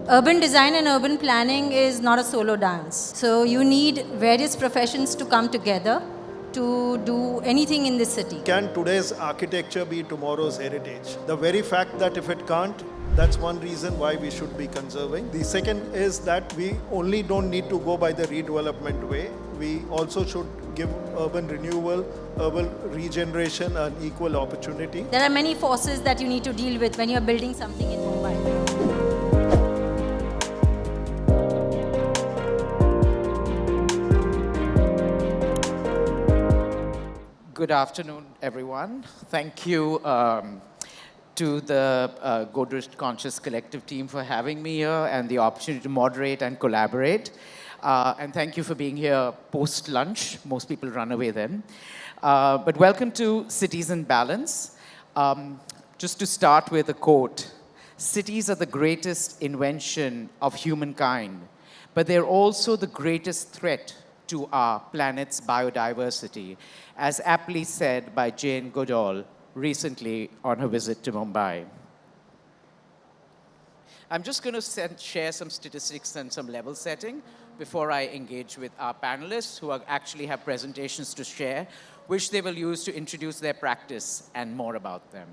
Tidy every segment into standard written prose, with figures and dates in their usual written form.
Urban design and urban planning is not a solo dance. So you need various professions to come together to do anything in this city. Can today's architecture be tomorrow's heritage? The very fact that if it can't, that's one reason why we should be conserving. The second is that we only don't need to go by the redevelopment way. We also should give urban renewal, urban regeneration an equal opportunity. There are many forces that you need to deal with when you're building something in Mumbai. Good afternoon, everyone. Thank you to the Godrej Conscious Collective team for having me here and the opportunity to moderate and collaborate. And thank you for being here post-lunch. Most people run away then. But welcome to Cities in Balance. Just to start with a quote, cities are the greatest invention of humankind, but they're also the greatest threat to our planet's biodiversity, as aptly said by Jane Goodall recently on her visit to Mumbai. I'm just going to share some statistics and some level setting before I engage with our panelists who actually have presentations to share, which they will use to introduce their practice and more about them.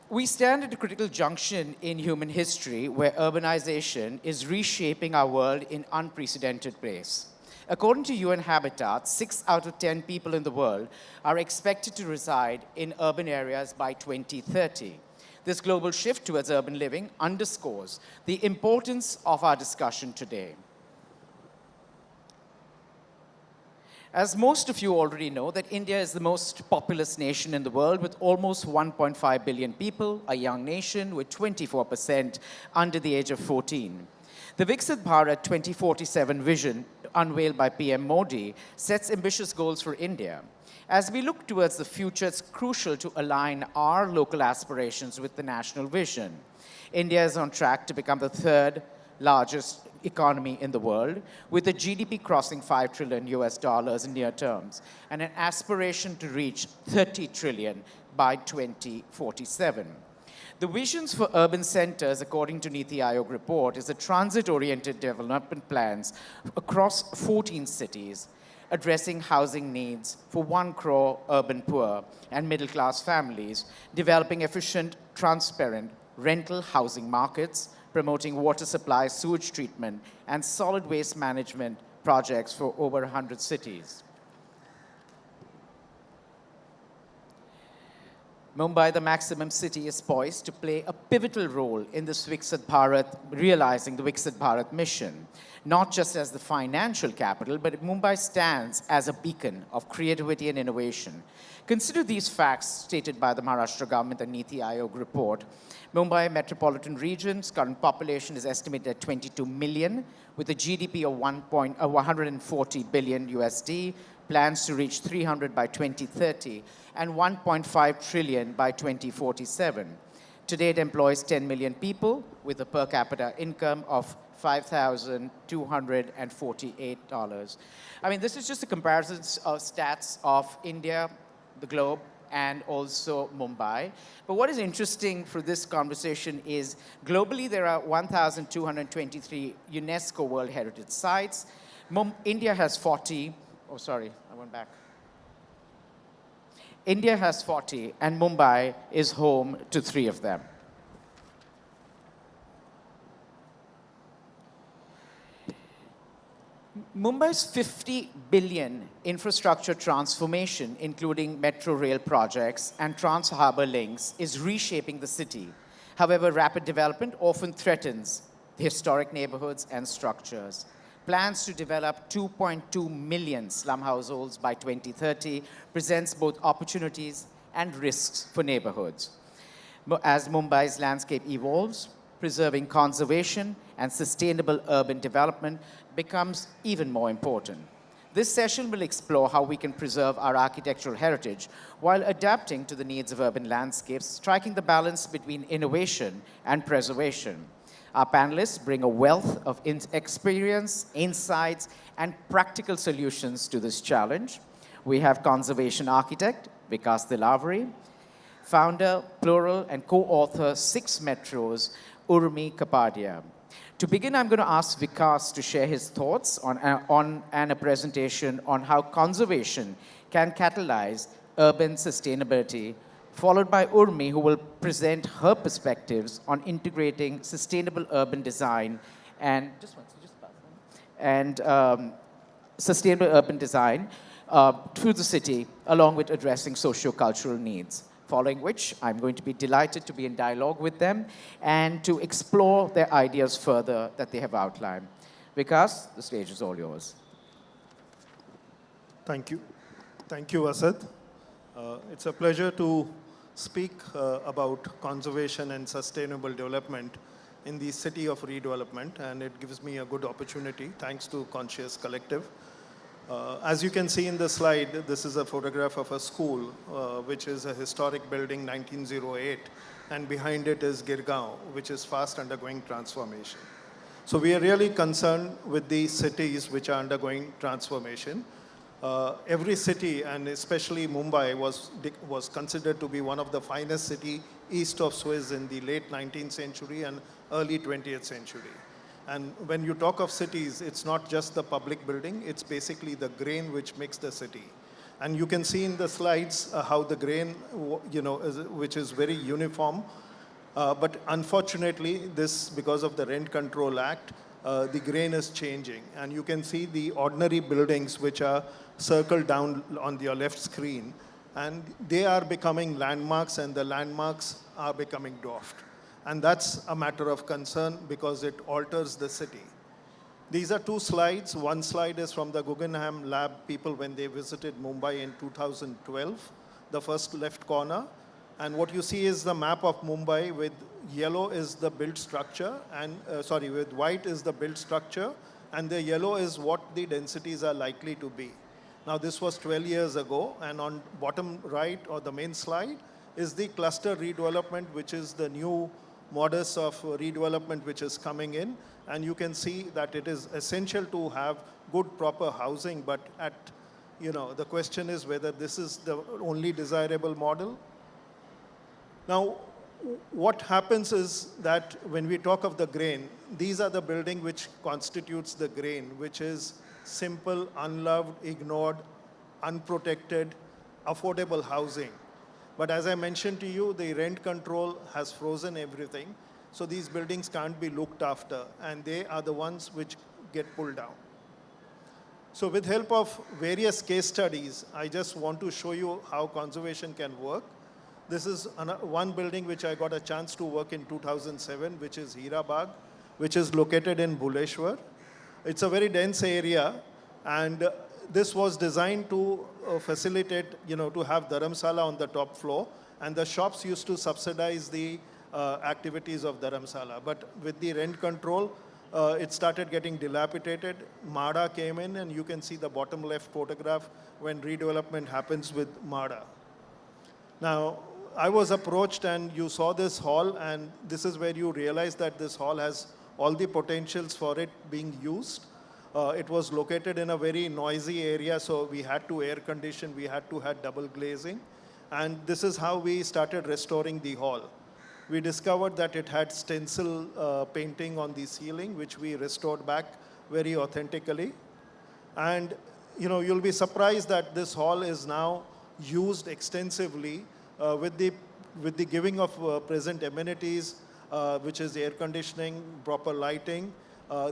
We stand at a critical junction in human history where urbanization is reshaping our world in unprecedented ways. According to UN Habitat, 6 out of 10 people in the world are expected to reside in urban areas by 2030. This global shift towards urban living underscores the importance of our discussion today. As most of you already know, that India is the most populous nation in the world with almost 1.5 billion people, a young nation with 24% under the age of 14. The Viksit Bharat 2047 vision unveiled by PM Modi sets ambitious goals for India. As we look towards the future, it's crucial to align our local aspirations with the national vision. India is on track to become the third largest economy in the world, with a GDP crossing $5 trillion in near terms, and an aspiration to reach 30 trillion by 2047. The visions for urban centers, according to Niti Aayog report, is a transit-oriented development plans across 14 cities, addressing housing needs for 1 crore urban poor and middle-class families, developing efficient, transparent rental housing markets, promoting water supply, sewage treatment, and solid waste management projects for over 100 cities. Mumbai, the maximum city, is poised to play a pivotal role in this realizing the Viksit Bharat mission, not just as the financial capital, but Mumbai stands as a beacon of creativity and innovation. Consider these facts stated by the Maharashtra government and Niti Aayog report. Mumbai metropolitan region's current population is estimated at 22 million, with a GDP of 140 billion USD, plans to reach 300 by 2030, and 1.5 trillion by 2047. Today, it employs 10 million people with a per capita income of $5,248. I mean, this is just a comparison of stats of India, the globe, and also Mumbai. But what is interesting for this conversation is globally there are 1,223 UNESCO World Heritage Sites. India has 40. Oh, sorry, I went back. India has 40, and Mumbai is home to 3 of them. Mumbai's 50 billion infrastructure transformation, including metro rail projects and trans-harbour links, is reshaping the city. However, rapid development often threatens the historic neighborhoods and structures. Plans to develop 2.2 million slum households by 2030 presents both opportunities and risks for neighborhoods. As Mumbai's landscape evolves, preserving conservation and sustainable urban development becomes even more important. This session will explore how we can preserve our architectural heritage while adapting to the needs of urban landscapes, striking the balance between innovation and preservation. Our panelists bring a wealth of experience, insights, and practical solutions to this challenge. We have conservation architect Vikas Dilawari, founder, plural, and co-author 6 Metros, Oormi Kapadia. To begin, I'm going to ask Vikas to share his thoughts on a presentation on how conservation can catalyze urban sustainability, followed by Urmi, who will present her perspectives on integrating sustainable urban design and sustainable urban design through the city, along with addressing socio-cultural needs. Following which, I'm going to be delighted to be in dialogue with them and to explore their ideas further that they have outlined. Vikas, the stage is all yours. Thank you. Thank you, Asad. It's a pleasure to speak about conservation and sustainable development in the city of redevelopment, and it gives me a good opportunity, thanks to Conscious Collective. As you can see in the slide, this is a photograph of a school, which is a historic building, 1908, and behind it is Girgaon, which is fast undergoing transformation. So we are really concerned with the cities which are undergoing transformation. Every city, and especially Mumbai, was considered to be one of the finest cities east of Suez in the late 19th century and early 20th century. And when you talk of cities, it's not just the public building, it's basically the grain which makes the city. And you can see in the slides how the grain, which is very uniform. But unfortunately, because of the Rent Control Act, the grain is changing. And you can see the ordinary buildings which are circled down on your left screen. And they are becoming landmarks, and the landmarks are becoming dwarfed. And that's a matter of concern because it alters the city. These are two slides. One slide is from the Guggenheim Lab people when they visited Mumbai in 2012, the first left corner. And what you see is the map of Mumbai with yellow is the built structure, and with white is the built structure, and the yellow is what the densities are likely to be. Now this was 12 years ago, and on bottom right or the main slide is the cluster redevelopment, which is the new modus of redevelopment which is coming in, and you can see that it is essential to have good proper housing, but the question is whether this is the only desirable model. Now what happens is that when we talk of the grain, these are the building which constitutes the grain, which is simple, unloved, ignored, unprotected, affordable housing. But as I mentioned to you, the rent control has frozen everything. So these buildings can't be looked after, and they are the ones which get pulled down. So with help of various case studies, I just want to show you how conservation can work. This is one building which I got a chance to work in 2007, which is Hira Bagh, which is located in Bhuleshwar. It's a very dense area, and this was designed to facilitate, to have dharamsala on the top floor, and the shops used to subsidize the activities of dharamsala. But with the rent control, it started getting dilapidated. MADA came in, and you can see the bottom left photograph when redevelopment happens with MADA. Now, I was approached, and you saw this hall, and this is where you realize that this hall has all the potentials for it being used. It was located in a very noisy area, so we had to air condition, we had to have double glazing. And this is how we started restoring the hall. We discovered that it had stencil painting on the ceiling, which we restored back very authentically. And you'll be surprised that this hall is now used extensively with the giving of present amenities, which is air conditioning, proper lighting.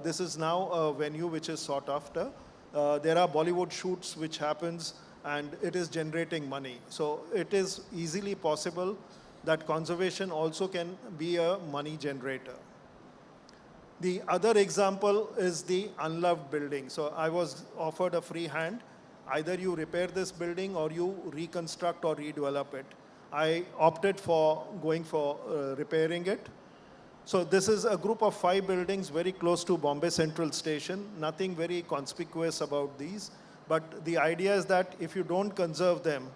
This is now a venue which is sought after. There are Bollywood shoots which happens, and it is generating money. So it is easily possible that conservation also can be a money generator. The other example is the unloved building. So I was offered a free hand. Either you repair this building or you reconstruct or redevelop it. I opted for going for repairing it. So this is a group of 5 buildings very close to Bombay Central Station. Nothing very conspicuous about these. But the idea is that if you don't conserve them,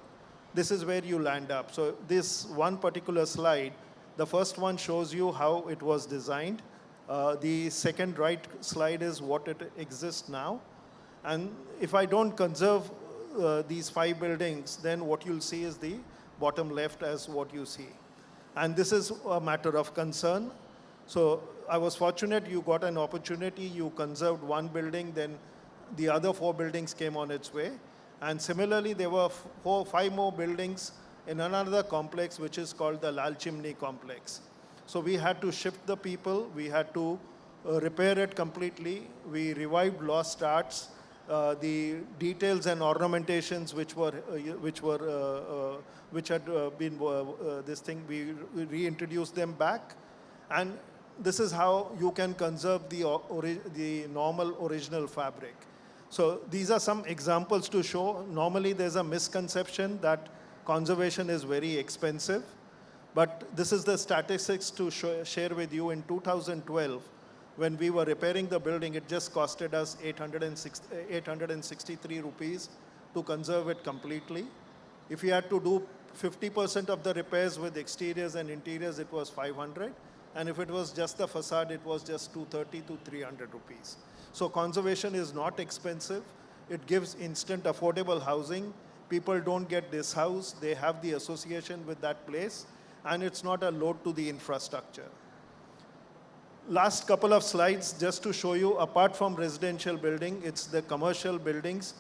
this is where you land up. So this one particular slide, the first one shows you how it was designed. The second right slide is what it exists now. And if I don't conserve these 5 buildings, then what you'll see is the bottom left as what you see. And this is a matter of concern. So I was fortunate you got an opportunity, you conserved one building, then the other 4 buildings came on its way. And similarly, there were 5 more buildings in another complex, which is called the Lal Chimney complex. So we had to shift the people, we had to repair it completely. We revived lost arts, the details and ornamentations which had been this thing. We reintroduced them back, and this is how you can conserve the normal original fabric. So these are some examples to show. Normally there's a misconception that conservation is very expensive, but this is the statistics to share with you. In 2012, when we were repairing the building, it just costed us 863 rupees to conserve it completely. If we had to do 50% of the repairs with exteriors and interiors, it was 500. And if it was just the facade, it was just 230 to 300 rupees. So conservation is not expensive. It gives instant affordable housing. People don't get dishoused. They have the association with that place. And it's not a load to the infrastructure. Last couple of slides just to show you, apart from residential building, it's the commercial buildings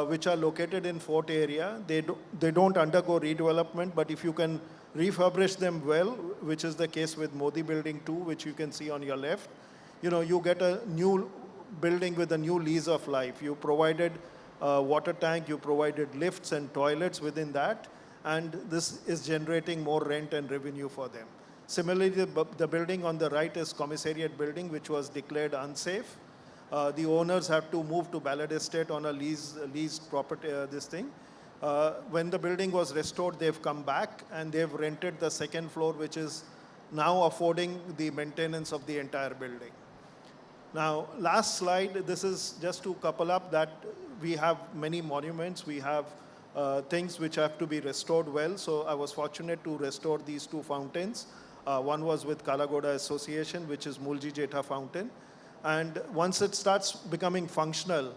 which are located in Fort area. They don't undergo redevelopment, but if you can refurbish them well, which is the case with Modi Building 2, which you can see on your left, you get a new building with a new lease of life. You provided a water tank, you provided lifts and toilets within that, and this is generating more rent and revenue for them. Similarly, the building on the right is Commissariat building, which was declared unsafe. The owners have to move to Ballad Estate on a leased property, when the building was restored, they've come back and they've rented the second floor, which is now affording the maintenance of the entire building. Now, last slide, this is just to couple up that we have many monuments, we have things which have to be restored well. So I was fortunate to restore these 2 fountains. One was with Kalagoda Association, which is Mulji Jetha Fountain. And once it starts becoming functional,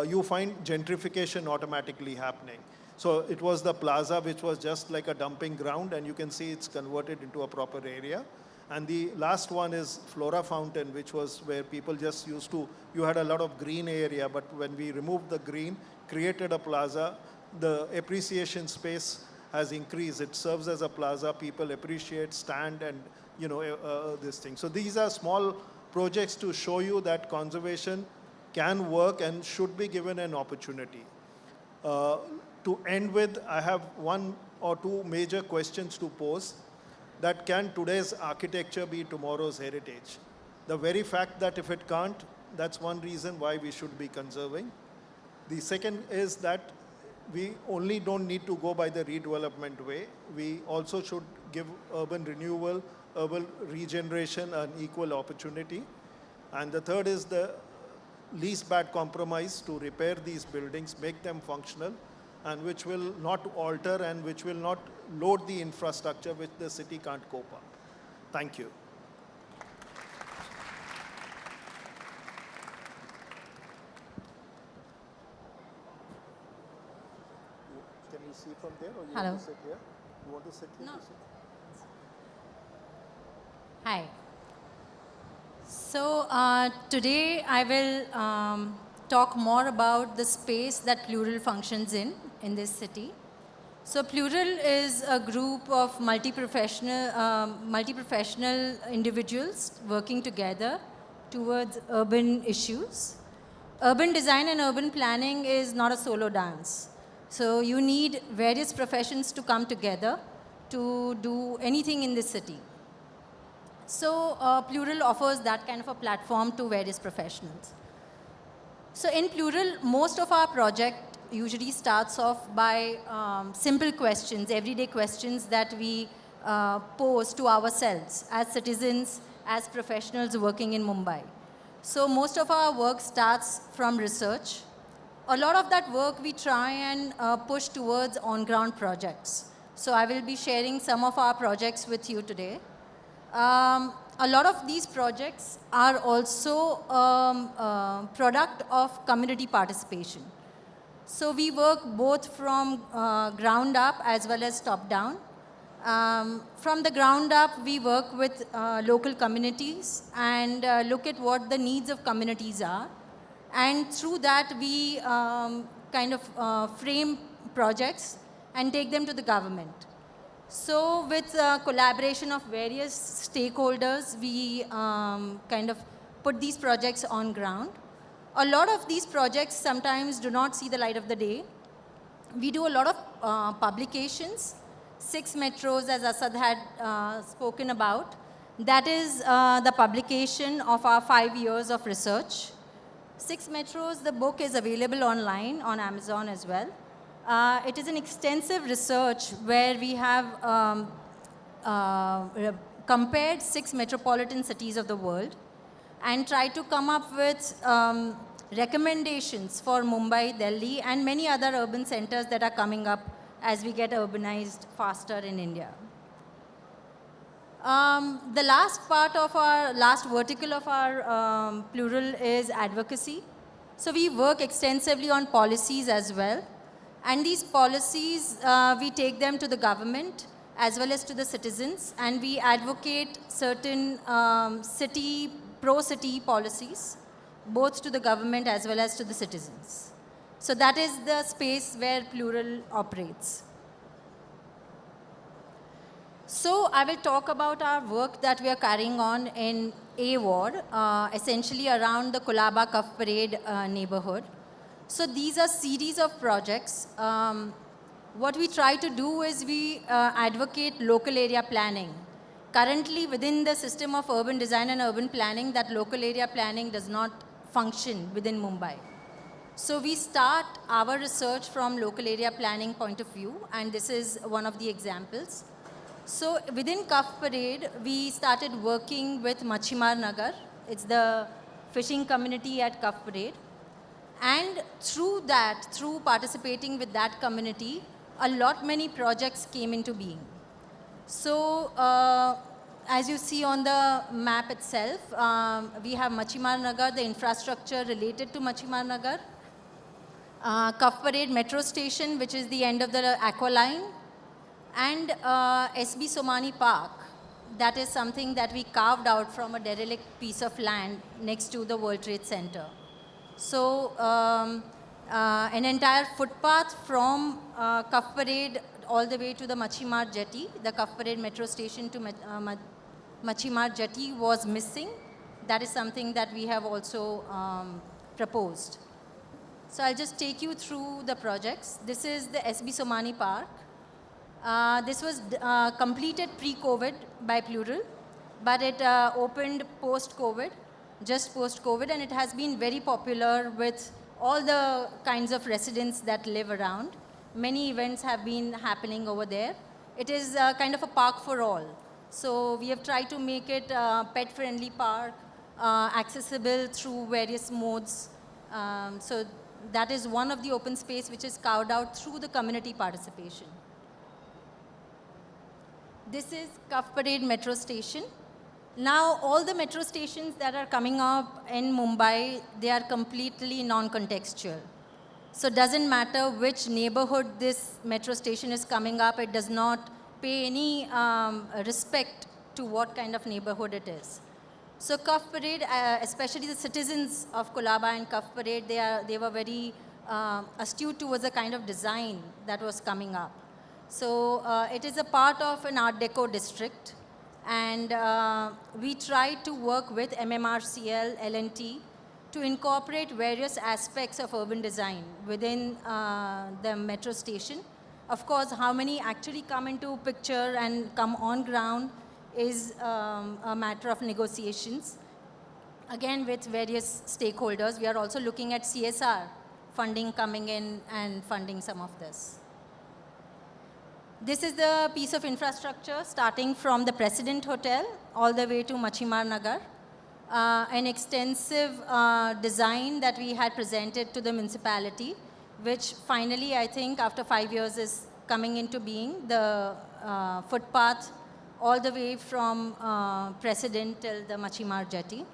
you find gentrification automatically happening. So it was the plaza, which was just like a dumping ground, and you can see it's converted into a proper area. And the last one is Flora Fountain, which was where people just you had a lot of green area, but when we removed the green, created a plaza, the appreciation space has increased. It serves as a plaza, people appreciate, stand, and this thing. So these are small projects to show you that conservation can work and should be given an opportunity. To end with, I have 1 or 2 major questions to pose. That can today's architecture be tomorrow's heritage? The very fact that if it can't, that's one reason why we should be conserving. The second is that we only don't need to go by the redevelopment way. We also should give urban renewal, urban regeneration an equal opportunity. And the third is the least bad compromise to repair these buildings, make them functional, and which will not alter and which will not load the infrastructure which the city can't cope up. Thank you. Can you see from there, or you Hello. want to sit here? You want to sit here? No. To sit? Hi. So today I will talk more about the space that Plural functions in this city. So Plural is a group of multi-professional individuals working together towards urban issues. Urban design and urban planning is not a solo dance. So you need various professions to come together to do anything in this city. So Plural offers that kind of a platform to various professionals. So in Plural, most of our project usually starts off by simple questions, everyday questions that we pose to ourselves as citizens, as professionals working in Mumbai. So most of our work starts from research. A lot of that work we try and push towards on-ground projects. So I will be sharing some of our projects with you today. A lot of these projects are also product of community participation. So we work both from ground up as well as top down. From the ground up, we work with local communities and look at what the needs of communities are. And through that, we kind of frame projects and take them to the government. So with collaboration of various stakeholders, we kind of put these projects on ground. A lot of these projects sometimes do not see the light of the day. We do a lot of publications, 6 metros, as Asad had spoken about. That is the publication of our 5 years of research. 6 metros, the book is available online on Amazon as well. It is an extensive research where we have compared 6 metropolitan cities of the world and tried to come up with recommendations for Mumbai, Delhi, and many other urban centers that are coming up as we get urbanized faster in India. The last part of our, last vertical of our plural is advocacy. So we work extensively on policies as well. And these policies, we take them to the government as well as to the citizens, and we advocate certain pro-city policies, both to the government as well as to the citizens. So that is the space where plural operates. So I will talk about our work that we are carrying on in A Ward, essentially around the Colaba Cuff Parade neighborhood. So these are series of projects. What we try to do is we advocate local area planning. Currently, within the system of urban design and urban planning, that local area planning does not function within Mumbai. So we start our research from local area planning point of view, and this is one of the examples. So within Cuff Parade, we started working with Machimar Nagar. It's the fishing community at Cuff Parade. And through that, through participating with that community, many projects came into being. So as you see on the map itself, we have Machimar Nagar, the infrastructure related to Machimar Nagar, Cuff Parade metro station, which is the end of the Aqua Line, and SB Somani Park. That is something that we carved out from a derelict piece of land next to the World Trade Center. So an entire footpath from Cuff Parade all the way to the Machimar Jetty, the Cuff Parade metro station to Machimar Jetty was missing. That is something that we have also proposed. So I'll just take you through the projects. This is the SB Somani Park. This was completed pre-COVID by Plural, but it opened post-COVID, just post-COVID, and it has been very popular with all the kinds of residents that live around. Many events have been happening over there. It is kind of a park for all. So we have tried to make it a pet-friendly park, accessible through various modes. So that is one of the open space which is carved out through the community participation. This is Cuff Parade metro station. Now, all the metro stations that are coming up in Mumbai, they are completely non-contextual. So it doesn't matter which neighborhood this metro station is coming up, it does not pay any respect to what kind of neighborhood it is. So Cuff Parade, especially the citizens of Colaba and Cuff Parade, they were very astute towards the kind of design that was coming up. So it is a part of an Art Deco district, and we tried to work with MMRCL, L&T, to incorporate various aspects of urban design within the metro station. Of course, how many actually come into picture and come on ground is a matter of negotiations. Again, with various stakeholders, we are also looking at CSR funding coming in and funding some of this. This is the piece of infrastructure starting from the President Hotel all the way to Machimar Nagar. An extensive design that we had presented to the municipality, which finally, I think, after 5 years is coming into being. The footpath all the way from President till the Machimar Jetty.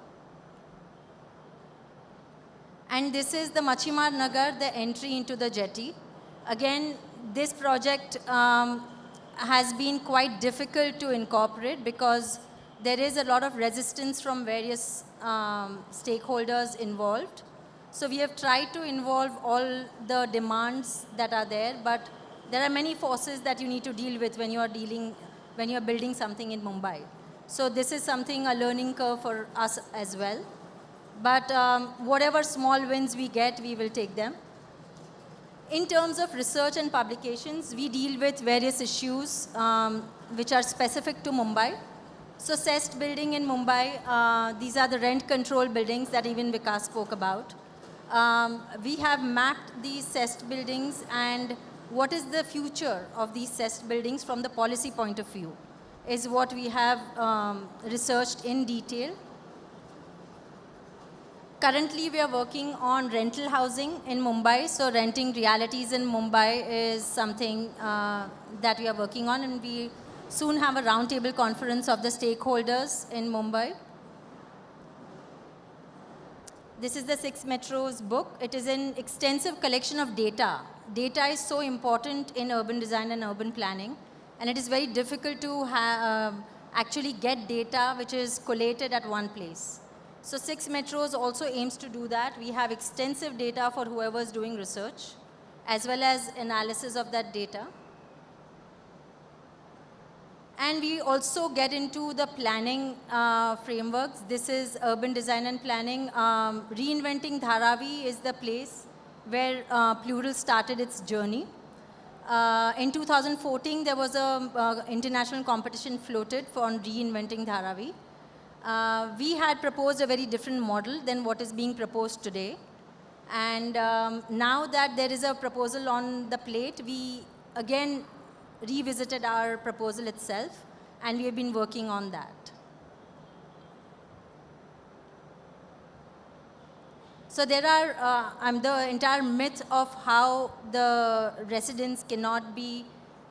And this is the Machimar Nagar, the entry into the jetty. Again, this project has been quite difficult to incorporate because there is a lot of resistance from various stakeholders involved. So we have tried to involve all the demands that are there, but there are many forces that you need to deal with when you are building something in Mumbai. So this is something, a learning curve for us as well. But whatever small wins we get, we will take them. In terms of research and publications, we deal with various issues which are specific to Mumbai. So CEST building in Mumbai, these are the rent control buildings that even Vikas spoke about. We have mapped these CEST buildings and what is the future of these CEST buildings from the policy point of view is what we have researched in detail. Currently, we are working on rental housing in Mumbai. So renting realities in Mumbai is something that we are working on, and we soon have a roundtable conference of the stakeholders in Mumbai. This is the 6 Metros book. It is an extensive collection of data. Data is so important in urban design and urban planning, and it is very difficult to actually get data which is collated at one place. So 6 Metros also aims to do that. We have extensive data for whoever is doing research, as well as analysis of that data. And we also get into the planning frameworks. This is urban design and planning. Reinventing Dharavi is the place where Plural started its journey. In 2014, there was an international competition floated for reinventing Dharavi. We had proposed a very different model than what is being proposed today. And now that there is a proposal on the plate, we again revisited our proposal itself, and we have been working on that. So there are the entire myth of how the residents cannot be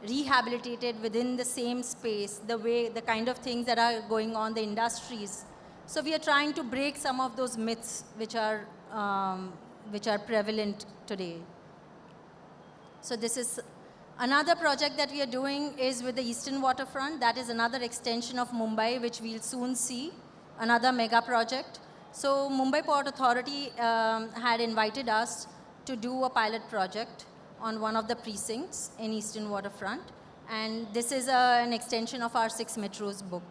rehabilitated within the same space, the kind of things that are going on, the industries. So we are trying to break some of those myths which are prevalent today. So this is another project that we are doing is with the Eastern Waterfront. That is another extension of Mumbai, which we'll soon see, another mega project. So Mumbai Port Authority had invited us to do a pilot project on one of the precincts in Eastern Waterfront. And this is an extension of our 6 Metros book.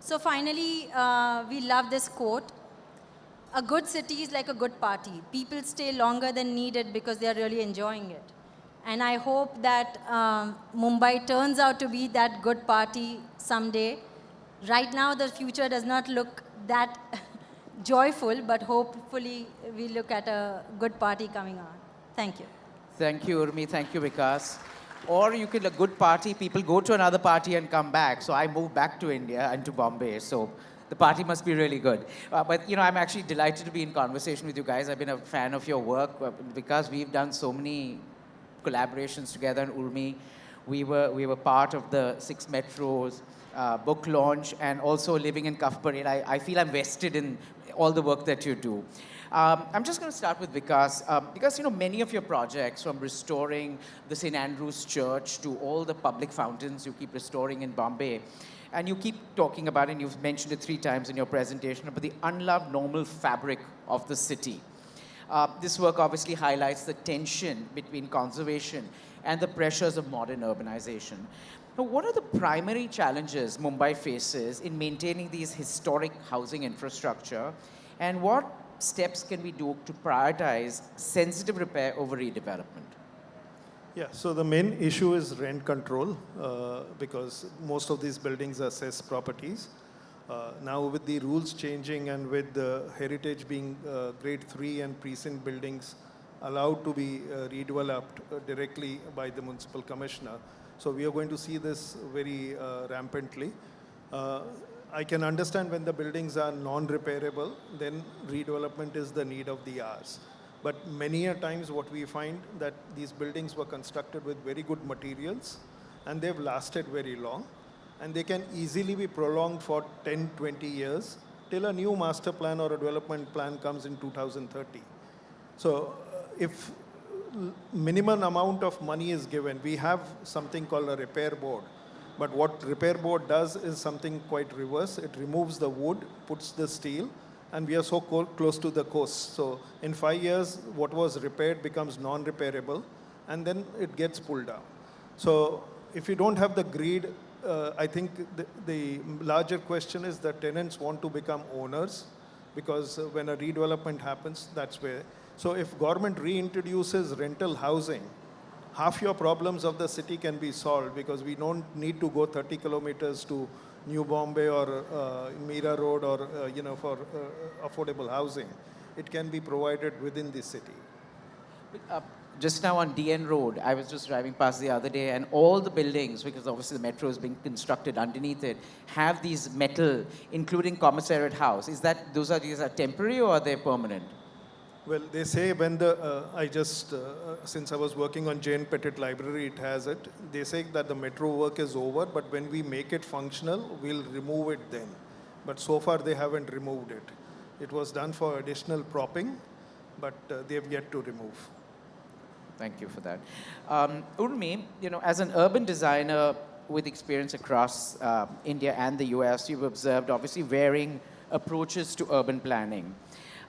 So finally, we love this quote. A good city is like a good party. People stay longer than needed because they are really enjoying it. And I hope that Mumbai turns out to be that good party someday. Right now, the future does not look that joyful, but hopefully we look at a good party coming on. Thank you. Thank you, Oormi. Thank you, Vikas. Or you could, a good party, people go to another party and come back. So I moved back to India and to Bombay. So the party must be really good. But, I'm actually delighted to be in conversation with you guys. I've been a fan of your work because we've done so many collaborations together in Oormi. We were part of the 6 Metros book launch and also living in Cuff Parade. I feel I'm vested in all the work that you do. I'm just going to start with Vikas. Because, many of your projects, from restoring the St. Andrew's Church to all the public fountains you keep restoring in Bombay, and you keep talking about it, and you've mentioned it 3 times in your presentation, about the unloved normal fabric of the city. This work obviously highlights the tension between conservation and the pressures of modern urbanization. Now, what are the primary challenges Mumbai faces in maintaining these historic housing infrastructure, and what steps can we do to prioritize sensitive repair over redevelopment? Yeah, so the main issue is rent control because most of these buildings are cess properties. Now with the rules changing and with the heritage being grade 3 and precinct buildings allowed to be redeveloped directly by the municipal commissioner, so we are going to see this very rampantly. I can understand when the buildings are non-repairable, then redevelopment is the need of the hours. But many a times what we find that these buildings were constructed with very good materials and they've lasted very long, and they can easily be prolonged for 10, 20 years till a new master plan or a development plan comes in 2030. So if minimum amount of money is given. We have something called a repair board. But what repair board does is something quite reverse. It removes the wood, puts the steel, and we are so close to the coast. So in 5 years, what was repaired becomes non-repairable, and then it gets pulled down. So if you don't have the greed, I think the larger question is that tenants want to become owners, because when a redevelopment happens, that's where. So if government reintroduces rental housing, half your problems of the city can be solved, because we don't need to go 30 kilometers to New Bombay or Mira Road or for affordable housing. It can be provided within the city. Just now on DN Road, I was just driving past the other day, and all the buildings, because obviously the metro is being constructed underneath it, have these metal, including Commissariat House. These are temporary, or are they permanent? Well, they say when since I was working on Jane Pettit Library, it has it. They say that the metro work is over, but when we make it functional, we'll remove it then. But so far, they haven't removed it. It was done for additional propping, but they have yet to remove. Thank you for that. Oormi, as an urban designer with experience across India and the US, you've observed obviously varying approaches to urban planning.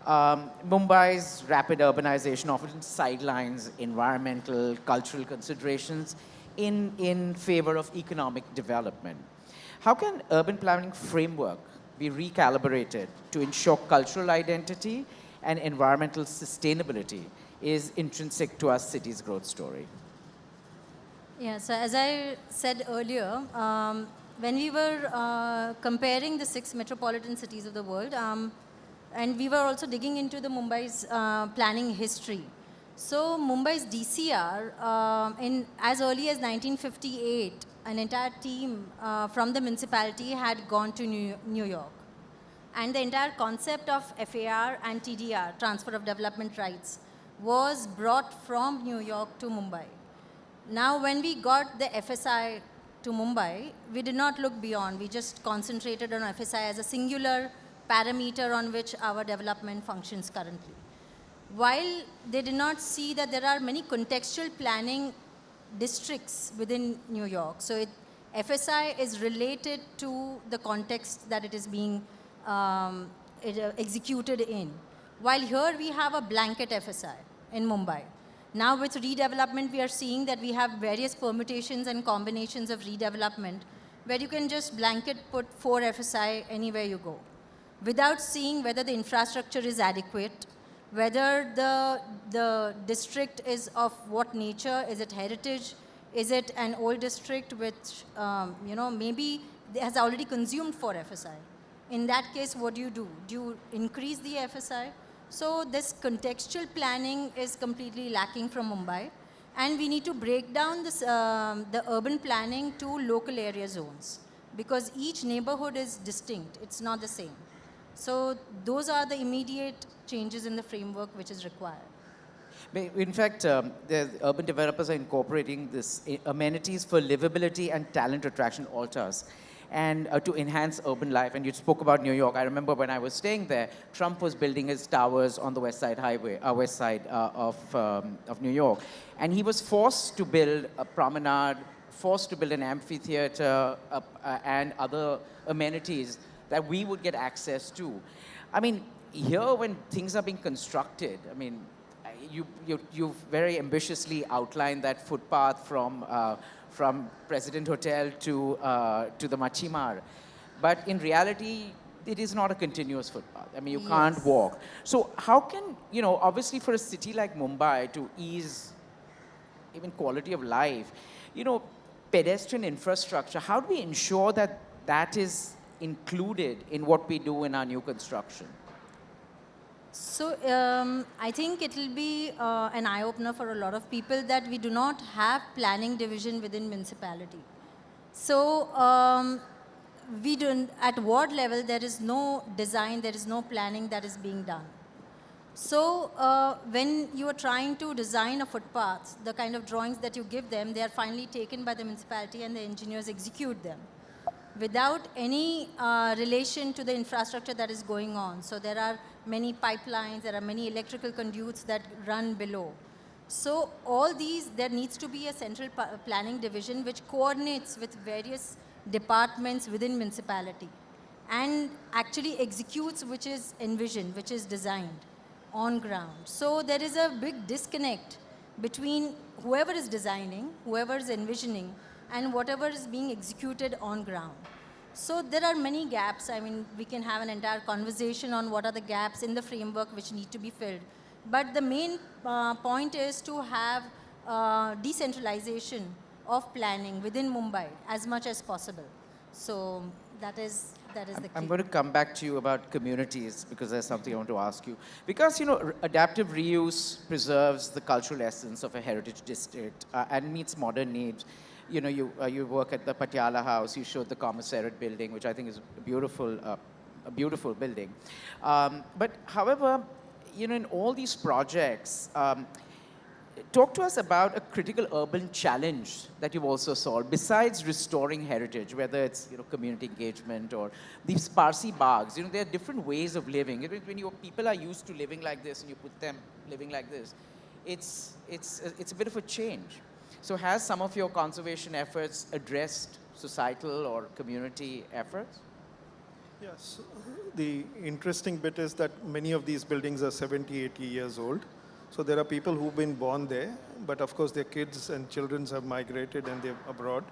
Mumbai's rapid urbanization often sidelines environmental, cultural considerations in favor of economic development. How can urban planning framework be recalibrated to ensure cultural identity and environmental sustainability is intrinsic to our city's growth story? Yeah, so as I said earlier, when we were comparing the 6 metropolitan cities of the world, and we were also digging into the Mumbai's planning history. So Mumbai's DCR, in as early as 1958, an entire team from the municipality had gone to New York. And the entire concept of FAR and TDR, transfer of development rights, was brought from New York to Mumbai. Now, when we got the FSI to Mumbai, we did not look beyond. We just concentrated on FSI as a singular parameter on which our development functions currently. While they did not see that there are many contextual planning districts within New York. So FSI is related to the context that it is being executed in. While here we have a blanket FSI in Mumbai. Now with redevelopment, we are seeing that we have various permutations and combinations of redevelopment where you can just blanket put 4 FSI anywhere you go, without seeing whether the infrastructure is adequate, whether the district is of what nature, is it heritage, is it an old district which, maybe has already consumed 4 FSI. In that case, what do? Do you increase the FSI? So this contextual planning is completely lacking from Mumbai. And we need to break down this, the urban planning to local area zones, because each neighborhood is distinct. It's not the same. So those are the immediate changes in the framework which is required. In fact, the urban developers are incorporating this amenities for livability and talent attraction altars, and to enhance urban life. And you spoke about New York. I remember when I was staying there, Trump was building his towers on the West Side Highway, West Side of New York, and he was forced to build a promenade, forced to build an amphitheater, and other amenities that we would get access to. I mean, here when things are being constructed, I mean, you've very ambitiously outlined that footpath from President Hotel to the Machimar. But in reality, it is not a continuous footpath. I mean, you can't walk. So how can, obviously for a city like Mumbai to ease even quality of life, pedestrian infrastructure, how do we ensure that that is included in what we do in our new construction? So I think it will be an eye-opener for a lot of people that we do not have planning division within municipality. So we don't, at ward level, there is no design, there is no planning that is being done. So when you are trying to design a footpath, the kind of drawings that you give them, they are finally taken by the municipality and the engineers execute them without any relation to the infrastructure that is going on. So there are many pipelines, there are many electrical conduits that run below. So all these, there needs to be a central planning division which coordinates with various departments within municipality and actually executes which is envisioned, which is designed on ground. So there is a big disconnect between whoever is designing, whoever is envisioning, and whatever is being executed on ground. So there are many gaps. I mean, we can have an entire conversation on what are the gaps in the framework which need to be filled. But the main point is to have decentralization of planning within Mumbai as much as possible. So that is the key. I'm going to come back to you about communities because there's something I want to ask you. Because, adaptive reuse preserves the cultural essence of a heritage district and meets modern needs. You work at the Patiala House, you showed the Commissariat building, which I think is a beautiful building. But however, in all these projects, talk to us about a critical urban challenge that you've also solved, besides restoring heritage, whether it's community engagement or these Parsi bags. There are different ways of living. When people are used to living like this and you put them living like this, it's a bit of a change. So has some of your conservation efforts addressed societal or community efforts? Yes. The interesting bit is that many of these buildings are 70, 80 years old. So there are people who've been born there, but of course their kids and children have migrated and they're abroad.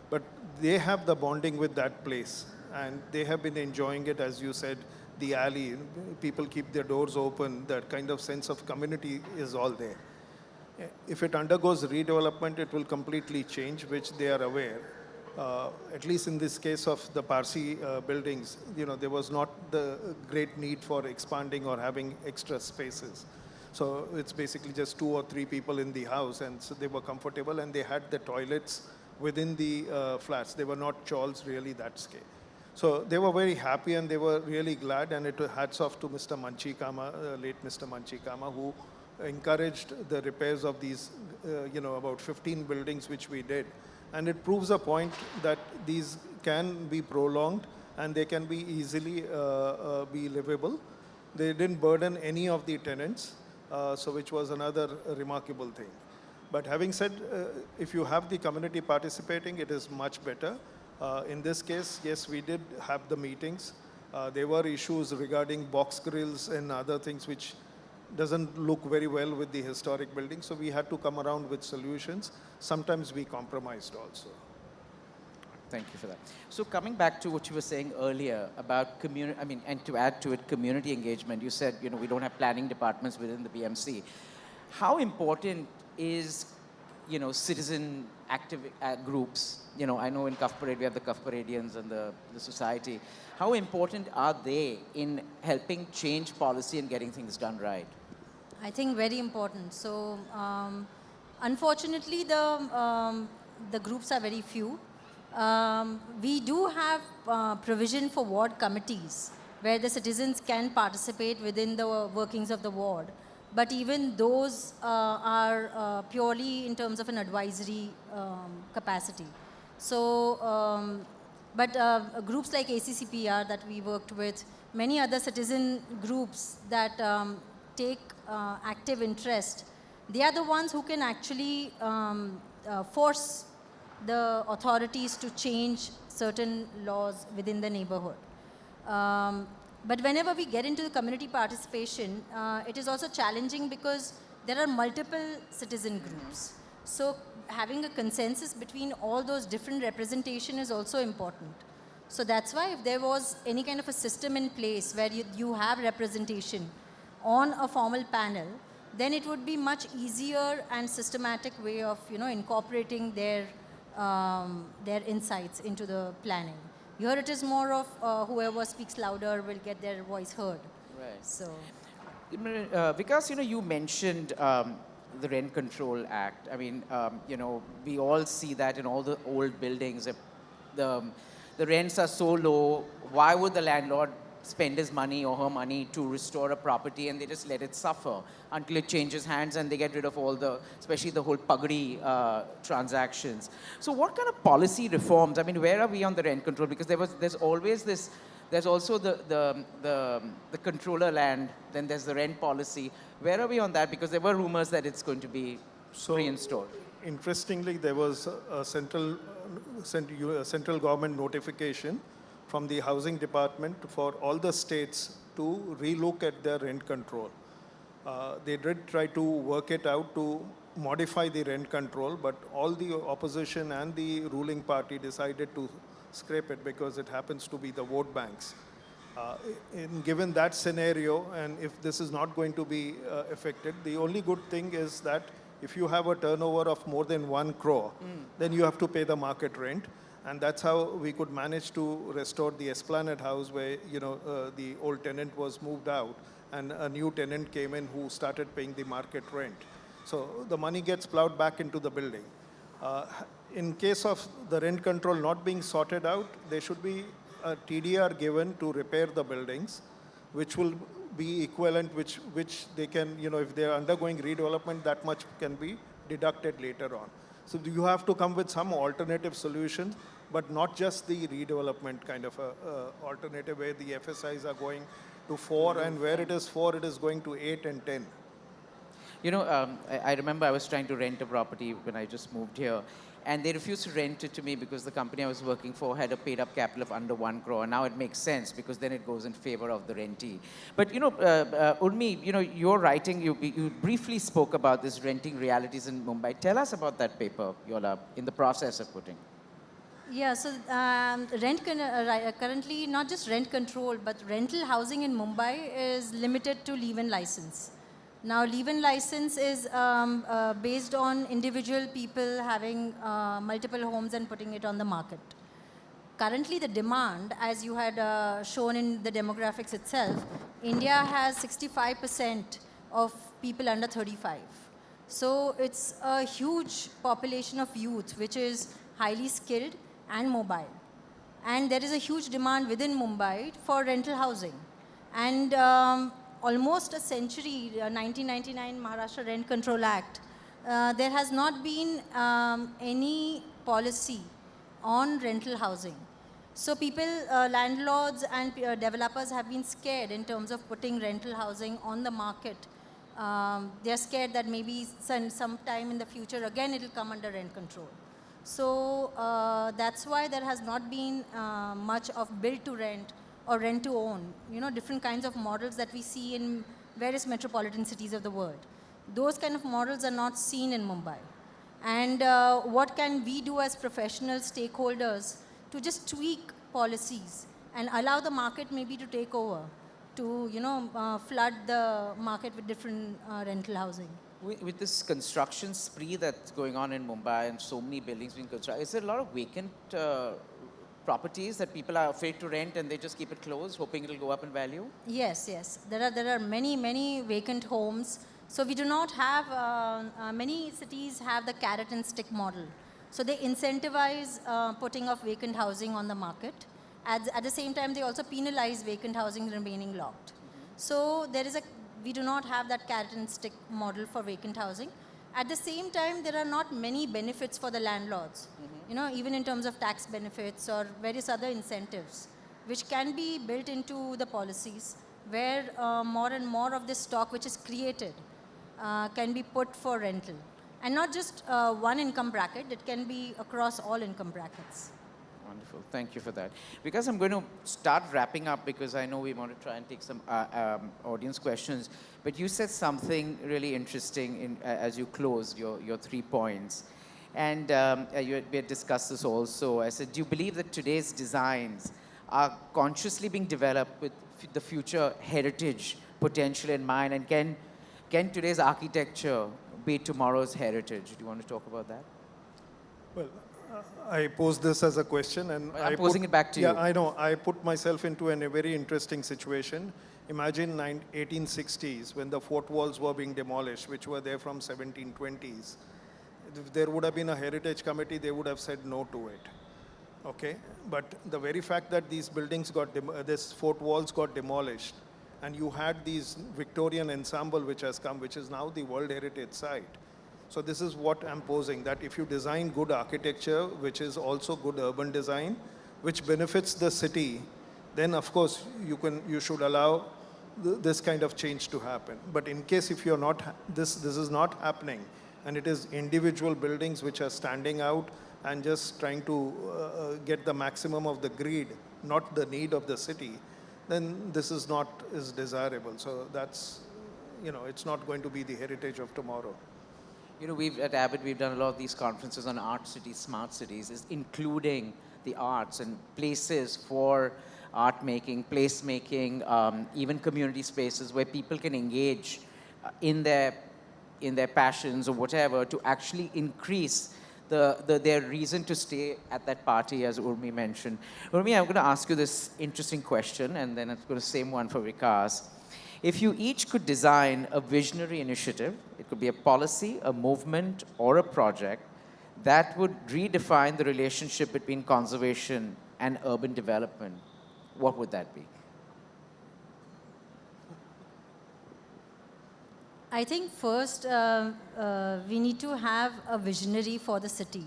But they have the bonding with that place and they have been enjoying it, as you said, the alley, people keep their doors open, that kind of sense of community is all there. If it undergoes redevelopment, it will completely change, which they are aware. At least in this case of the Parsi buildings, there was not the great need for expanding or having extra spaces. So it's basically just 2 or 3 people in the house, and so they were comfortable, and they had the toilets within the flats. They were not chawls really that scale. So they were very happy, and they were really glad, and it hats off to Mr. Manchikama, late Mr. Manchikama, who encouraged the repairs of these, about 15 buildings which we did. And it proves a point that these can be prolonged and they can be easily be livable. They didn't burden any of the tenants, so which was another remarkable thing. But having said, if you have the community participating, it is much better. In this case, yes, we did have the meetings. There were issues regarding box grills and other things which doesn't look very well with the historic building, so we had to come around with solutions. Sometimes we compromised also. Thank you for that. So coming back to what you were saying earlier about and to add to it, community engagement, you said, we don't have planning departments within the BMC. How important is, citizen active groups? I know in Cuff Parade, we have the Cuff Paradians and the society. How important are they in helping change policy and getting things done right? I think very important. So, unfortunately, the groups are very few. We do have provision for ward committees where the citizens can participate within the workings of the ward. But even those are purely in terms of an advisory capacity. So, groups like ACCPR that we worked with, many other citizen groups that take active interest, they are the ones who can actually force the authorities to change certain laws within the neighborhood. But whenever we get into the community participation, it is also challenging because there are multiple citizen groups. So having a consensus between all those different representation is also important. So that's why if there was any kind of a system in place where you have representation on a formal panel, then it would be much easier and systematic way of incorporating their insights into the planning. Here it is more of whoever speaks louder will get their voice heard. Right. So, Vikas, you mentioned the Rent Control Act. I mean, we all see that in all the old buildings. The rents are so low. Why would the landlord spend his money or her money to restore a property, and they just let it suffer until it changes hands and they get rid of all especially the whole pagdi transactions. So what kind of policy reforms, where are we on the rent control? Because there's always this There's also the controller land, then there's the rent policy. Where are we on that? Because there were rumors that it's going to be reinstalled. Interestingly, there was a central government notification from the housing department for all the states to relook at their rent control. They did try to work it out to modify the rent control, but all the opposition and the ruling party decided to scrape it because it happens to be the vote banks. Given that scenario, and if this is not going to be affected, the only good thing is that if you have a turnover of more than 1 crore, then you have to pay the market rent. And that's how we could manage to restore the Esplanade House where, the old tenant was moved out and a new tenant came in who started paying the market rent. So the money gets plowed back into the building. In case of the rent control not being sorted out, there should be a TDR given to repair the buildings, which will be equivalent, which they can, if they are undergoing redevelopment, that much can be deducted later on. So you have to come with some alternative solutions, but not just the redevelopment kind of alternative where the FSIs are going to 4 and where it is 4, it is going to 8 and 10. I remember I was trying to rent a property when I just moved here, and they refused to rent it to me because the company I was working for had a paid-up capital of under 1 crore. Now it makes sense because then it goes in favor of the rentee. But Oormi, your writing, you briefly spoke about this renting realities in Mumbai. Tell us about that paper, Yola, in the process of putting. Yeah, so currently not just rent control, but rental housing in Mumbai is limited to leave-in license. Now, leave-in license is based on individual people having multiple homes and putting it on the market. Currently, the demand, as you had shown in the demographics itself, India has 65% of people under 35. So it's a huge population of youth, which is highly skilled and mobile. And there is a huge demand within Mumbai for rental housing. And almost a century, 1999 Maharashtra Rent Control Act, there has not been any policy on rental housing. So people, landlords and developers have been scared in terms of putting rental housing on the market. They're scared that maybe sometime in the future, again, it will come under rent control. So that's why there has not been much of build to rent or rent to own, different kinds of models that we see in various metropolitan cities of the world. Those kind of models are not seen in Mumbai. And what can we do as professional stakeholders to just tweak policies and allow the market maybe to take over, to flood the market with different rental housing? With this construction spree that's going on in Mumbai and so many buildings being constructed, is there a lot of vacant properties that people are afraid to rent and they just keep it closed, hoping it'll go up in value? Yes. There are many vacant homes. So we do not have, many cities have the carrot and stick model. So they incentivize putting of vacant housing on the market. At the same time, they also penalize vacant housing remaining locked. So we do not have that carrot and stick model for vacant housing. At the same time, there are not many benefits for the landlords, even in terms of tax benefits or various other incentives, which can be built into the policies where more and more of this stock which is created can be put for rental. And not just one income bracket, it can be across all income brackets. Wonderful. Thank you for that. Because I'm going to start wrapping up because I know we want to try and take some audience questions. But you said something really interesting as you closed your 3 points. And we had discussed this also. I said, do you believe that today's designs are consciously being developed with the future heritage potential in mind? And can today's architecture be tomorrow's heritage? Do you want to talk about that? Well, I posed this as a question, and I'm posing it back to you. Yeah, I know. I put myself into a very interesting situation. Imagine 1860s when the fort walls were being demolished, which were there from 1720s. If there would have been a heritage committee, they would have said no to it. Okay, but the very fact that these buildings this fort walls got demolished, and you had these Victorian ensemble which has come, which is now the World Heritage Site. So this is what I'm posing, that if you design good architecture, which is also good urban design, which benefits the city, then of course you should allow this kind of change to happen. But in case if you're not, this is not happening, and it is individual buildings which are standing out and just trying to get the maximum of the greed, not the need of the city, then this is not is desirable. So that's, it's not going to be the heritage of tomorrow. We've at Abbott, we've done a lot of these conferences on art cities, smart cities, is including the arts and places for art making, place making, even community spaces where people can engage in their passions or whatever to actually increase their reason to stay at that party, as Oormi mentioned. Oormi, I'm going to ask you this interesting question, and then I'm going to same one for Vikas. If you each could design a visionary initiative, it could be a policy, a movement, or a project that would redefine the relationship between conservation and urban development, what would that be? I think first we need to have a visionary for the city.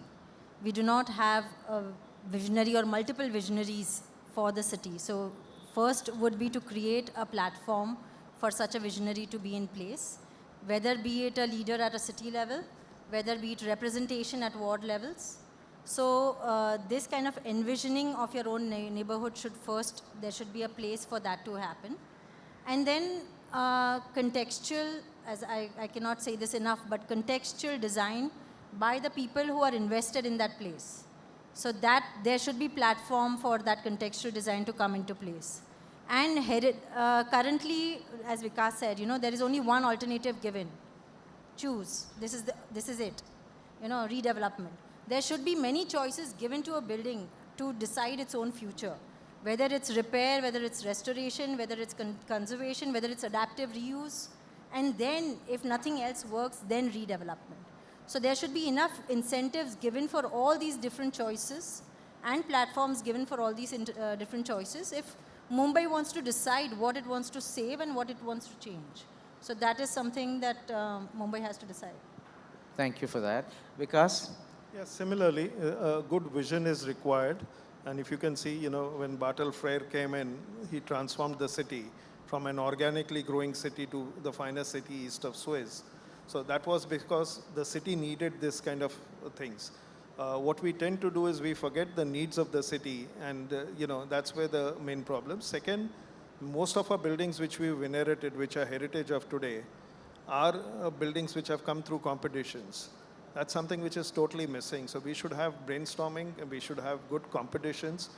We do not have a visionary or multiple visionaries for the city. So first would be to create a platform for such a visionary to be in place, whether be it a leader at a city level, whether be it representation at ward levels. So this kind of envisioning of your own neighborhood there should be a place for that to happen. And then contextual, as I cannot say this enough, but contextual design by the people who are invested in that place. So that there should be platform for that contextual design to come into place. And currently, as Vikas said, there is only one alternative given. Choose. This is it. Redevelopment. There should be many choices given to a building to decide its own future. Whether it's repair, whether it's restoration, whether it's conservation, whether it's adaptive reuse. And then, if nothing else works, then redevelopment. So there should be enough incentives given for all these different choices and platforms given for all these different choices if Mumbai wants to decide what it wants to save and what it wants to change. So that is something that Mumbai has to decide. Thank you for that. Vikas? Yeah, similarly, a good vision is required. And if you can see, when Bartle Frere came in, he transformed the city from an organically growing city to the finest city east of Suez. So that was because the city needed this kind of things. What we tend to do is we forget the needs of the city, and that's where the main problem. Second, most of our buildings which we've inherited, which are heritage of today, are buildings which have come through competitions. That's something which is totally missing. So we should have brainstorming, and we should have good competitions.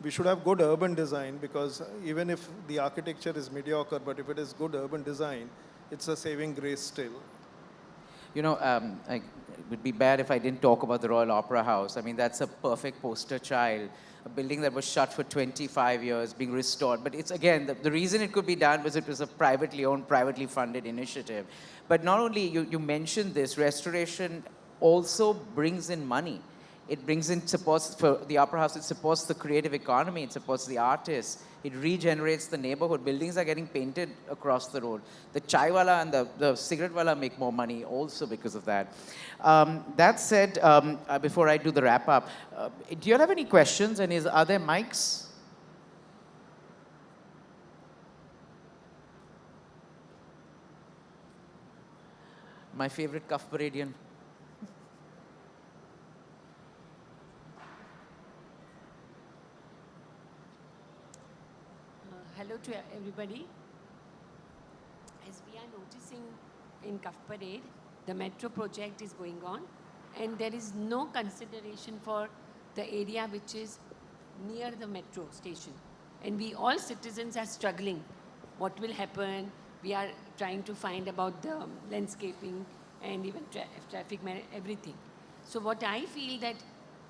We should have good urban design, because even if the architecture is mediocre, but if it is good urban design, it's a saving grace still. It would be bad if I didn't talk about the Royal Opera House. I mean, that's a perfect poster child. A building that was shut for 25 years, being restored. But it's, again, the reason it could be done was it was a privately owned, privately funded initiative. But not only, you mentioned this, restoration also brings in money. It brings in supports for the Opera House, it supports the creative economy, it supports the artists, it regenerates the neighborhood. Buildings are getting painted across the road. The chai wala and the cigarette wala make more money also because of that. That said, before I do the wrap up, do you have any questions? And are there mics? My favorite Cuff Paradian. Hello to everybody. As we are noticing in Cuff Parade, the metro project is going on, and there is no consideration for the area which is near the metro station. And we all citizens are struggling. What will happen? We are trying to find about the landscaping and even traffic, everything. So what I feel that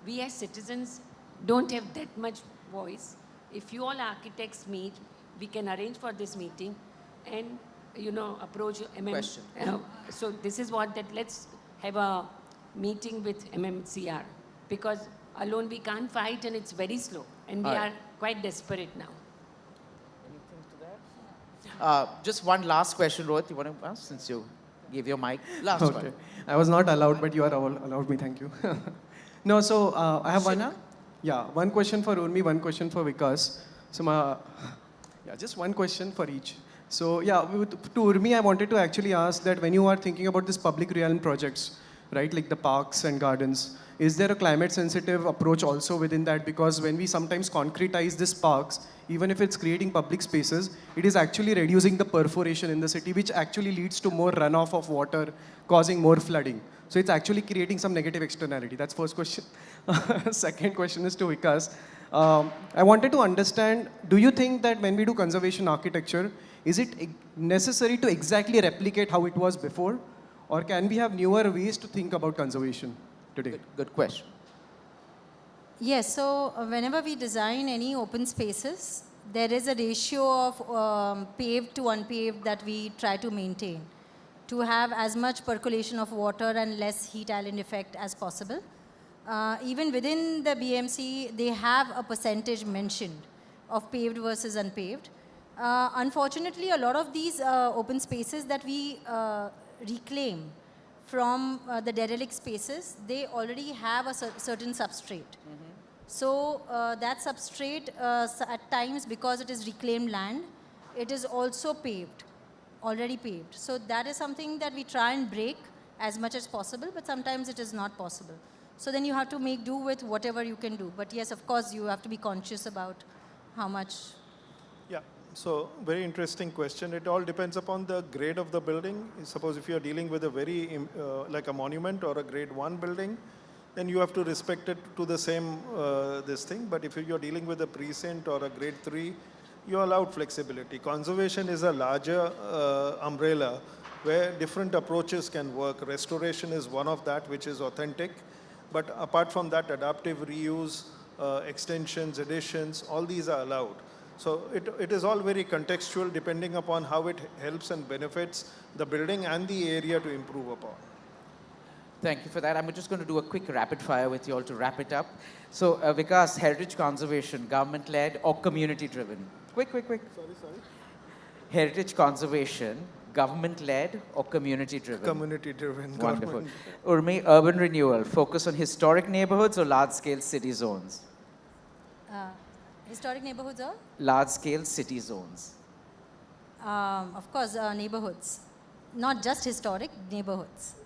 we as citizens don't have that much voice. If you all architects meet, we can arrange for this meeting and, approach Question. So this is what let's have a meeting with MMCR, because alone we can't fight and it's very slow, and we are quite desperate now. Anything to that? Just one last question, Rohit, you want to ask, since you gave your mic? Last one. I was not allowed, but you are all allowed me, thank you. No, so I have one question for Oormi, one question for Vikas. So, just one question for each. So, to Urmi, I wanted to actually ask that when you are thinking about this public realm projects, right, like the parks and gardens, is there a climate sensitive approach also within that? Because when we sometimes concretize these parks, even if it's creating public spaces, it is actually reducing the perforation in the city, which actually leads to more runoff of water, causing more flooding. So it's actually creating some negative externality. That's first question. Second question is to Vikas. I wanted to understand, do you think that when we do conservation architecture, is it necessary to exactly replicate how it was before? Or can we have newer ways to think about conservation today? Good question. Yes, so whenever we design any open spaces, there is a ratio of paved to unpaved that we try to maintain to have as much percolation of water and less heat island effect as possible. Even within the BMC, they have a percentage mentioned of paved versus unpaved. Unfortunately, a lot of these open spaces that we reclaim from the derelict spaces, they already have a certain substrate. So that substrate, at times, because it is reclaimed land, it is also paved, already paved. So that is something that we try and break as much as possible, but sometimes it is not possible. So then you have to make do with whatever you can do. But yes, of course, you have to be conscious about how much. Yeah, so very interesting question. It all depends upon the grade of the building. Suppose if you're dealing with a very, like a monument or a grade 1 building, then you have to respect it to the same this thing. But if you're dealing with a precinct or a grade 3, you're allowed flexibility. Conservation is a larger umbrella where different approaches can work. Restoration is one of that, which is authentic. But apart from that, adaptive reuse, extensions, additions, all these are allowed. So it is all very contextual depending upon how it helps and benefits the building and the area to improve upon. Thank you for that. I'm just going to do a quick rapid fire with you all to wrap it up. So, Vikas, heritage conservation, government-led or community-driven? Quick. Sorry. Heritage conservation, government-led or community-driven? Community-driven. Wonderful. Oormi, urban renewal, focus on historic neighborhoods or large-scale city zones? Historic neighborhoods or? Large-scale city zones. Of course, neighborhoods. Not just historic, neighborhoods.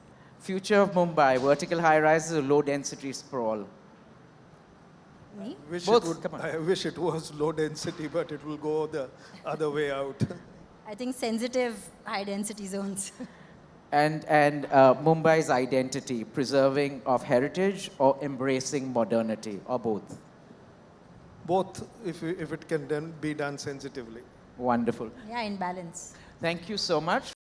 Future of Mumbai, vertical high-rises or low-density sprawl? Me? Both, come on. I wish it was low density, but it will go the other way out. I think sensitive high-density zones. And Mumbai's identity, preserving of heritage or embracing modernity, or both? Both, if it can then be done sensitively. Wonderful. Yeah, in balance. Thank you so much.